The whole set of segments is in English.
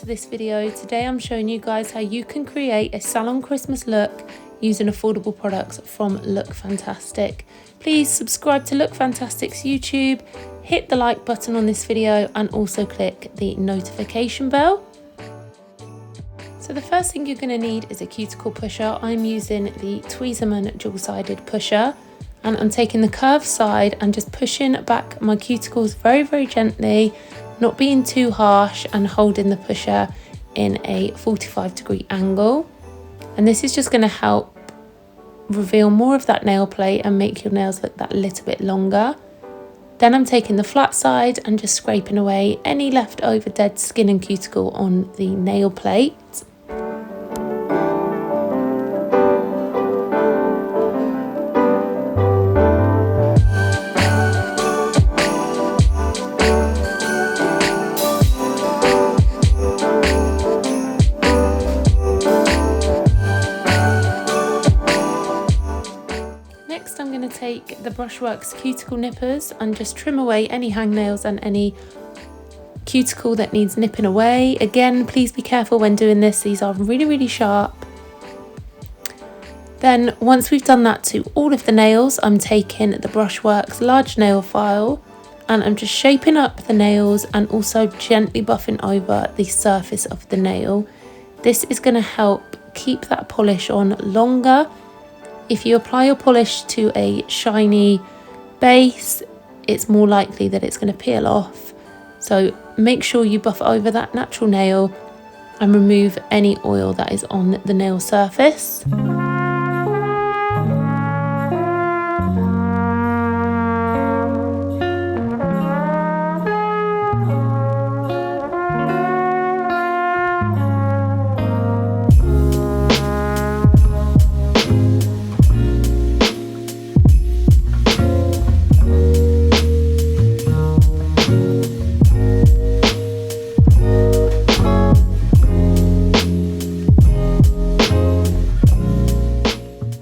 to this video. Today I'm showing you guys how you can create a salon Christmas look using affordable products from LOOKFANTASTIC. Please subscribe to LOOKFANTASTIC's YouTube, hit the like button on this video and also click the notification bell. So the first thing you're going to need is a cuticle pusher. I'm using the Tweezerman dual-sided pusher and I'm taking the curved side and just pushing back my cuticles very gently, not being too harsh, and holding the pusher in a 45-degree angle. And this is just going to help reveal more of that nail plate and make your nails look that little bit longer. Then I'm taking the flat side and just scraping away any leftover dead skin and cuticle on the nail plate. Next I'm going to take the Brushworks cuticle nippers and just trim away any hangnails and any cuticle that needs nipping away. Again, please be careful when doing this, these are really sharp. Then once we've done that to all of the nails, I'm taking the Brushworks large nail file and I'm just shaping up the nails and also gently buffing over the surface of the nail. This is going to help keep that polish on longer. If you apply your polish to a shiny base, it's more likely that it's going to peel off. So make sure you buff over that natural nail and remove any oil that is on the nail surface.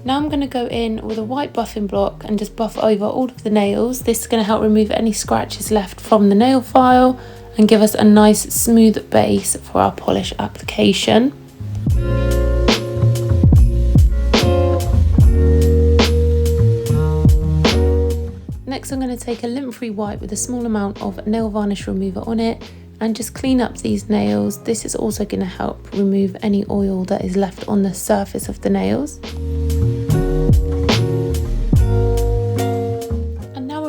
Now I'm going to go in with a white buffing block and just buff over all of the nails. This is going to help remove any scratches left from the nail file and give us a nice smooth base for our polish application. Next I'm going to take a lint-free wipe with a small amount of nail varnish remover on it and just clean up these nails. This is also going to help remove any oil that is left on the surface of the nails.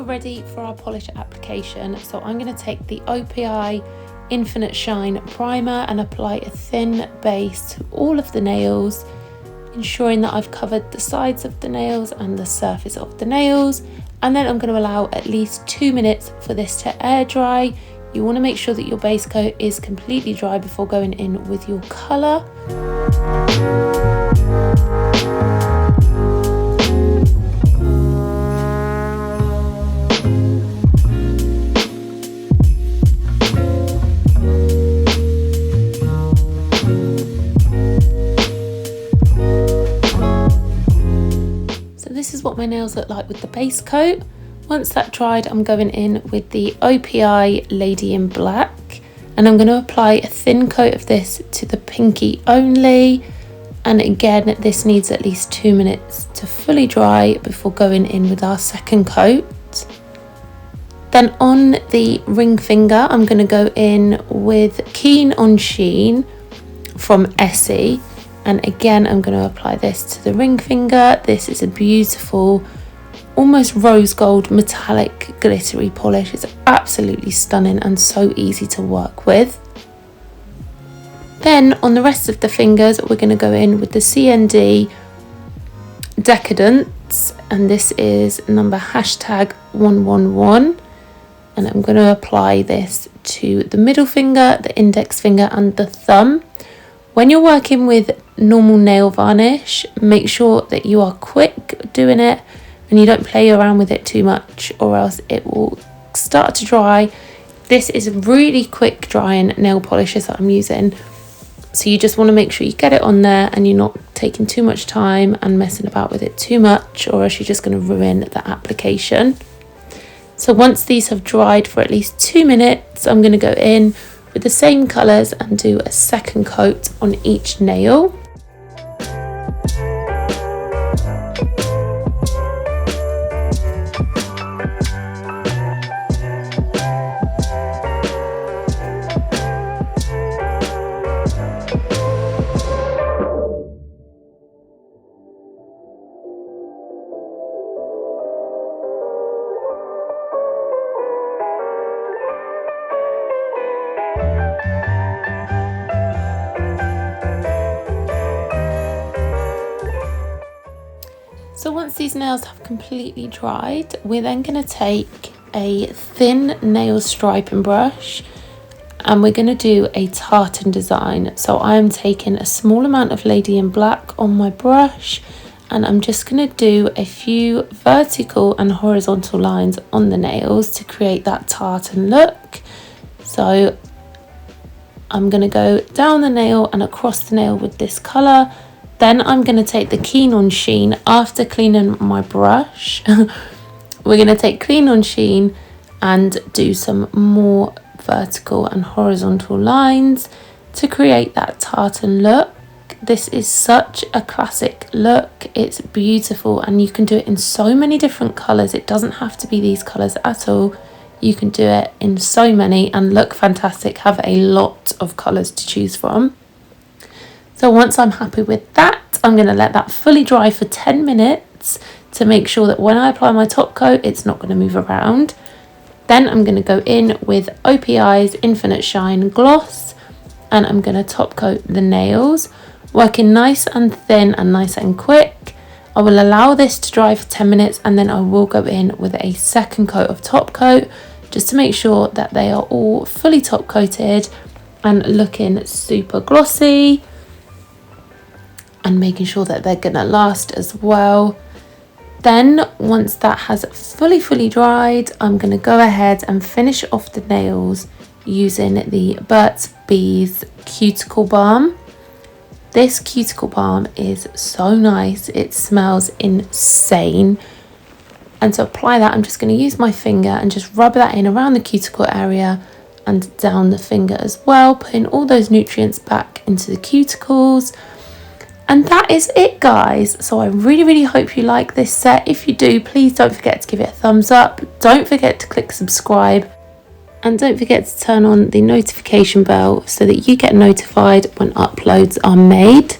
Ready for our polish application, so I'm going to take the OPI Infinite Shine primer and apply a thin base to all of the nails, ensuring that I've covered the sides of the nails and the surface of the nails. And then I'm going to allow at least 2 minutes for this to air dry. You want to make sure that your base coat is completely dry before going in with your colour. This is what my nails look like with the base coat. Once that dried, I'm going in with the OPI Lady in Black and I'm going to apply a thin coat of this to the pinky only. And again, this needs at least 2 minutes to fully dry before going in with our second coat. Then on the ring finger, I'm going to go in with Keen on Sheen from Essie. And again, I'm going to apply this to the ring finger. This is a beautiful, almost rose gold metallic glittery polish. It's absolutely stunning and so easy to work with. Then on the rest of the fingers, we're going to go in with the CND Decadence. And this is number #111. And I'm going to apply this to the middle finger, the index finger and the thumb. When you're working with normal nail varnish, make sure that you are quick doing it and you don't play around with it too much or else it will start to dry. This is really quick drying nail polishes that I'm using. So you just want to make sure you get it on there and you're not taking too much time and messing about with it too much, or else you're just going to ruin the application. So once these have dried for at least 2 minutes, I'm going to go in with the same colours and do a second coat on each nail. So once these nails have completely dried, we're then going to take a thin nail striping brush and we're going to do a tartan design. So I'm taking a small amount of Lady in Black on my brush and I'm just going to do a few vertical and horizontal lines on the nails to create that tartan look. So I'm going to go down the nail and across the nail with this colour. Then I'm going to take the Clean On Sheen after cleaning my brush. We're going to take Clean On Sheen and do some more vertical and horizontal lines to create that tartan look. This is such a classic look. It's beautiful and you can do it in so many different colours. It doesn't have to be these colours at all. You can do it in so many, and Look Fantastic have a lot of colours to choose from. So once I'm happy with that, I'm going to let that fully dry for 10 minutes to make sure that when I apply my top coat, it's not going to move around. Then I'm going to go in with OPI's Infinite Shine Gloss and I'm going to top coat the nails, working nice and thin and nice and quick. I will allow this to dry for 10 minutes and then I will go in with a second coat of top coat just to make sure that they are all fully top coated and looking super glossy, and making sure that they're gonna last as well. Then once that has fully dried, I'm gonna go ahead and finish off the nails using the Burt's Bees Cuticle Balm. This Cuticle Balm is so nice, it smells insane. And to apply that, I'm just gonna use my finger and just rub that in around the cuticle area and down the finger as well, putting all those nutrients back into the cuticles. And that is it, guys. So I really hope you like this set. If you do, please don't forget to give it a thumbs up. Don't forget to click subscribe. And don't forget to turn on the notification bell so that you get notified when uploads are made.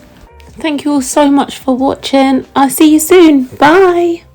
Thank you all so much for watching. I'll see you soon. Bye.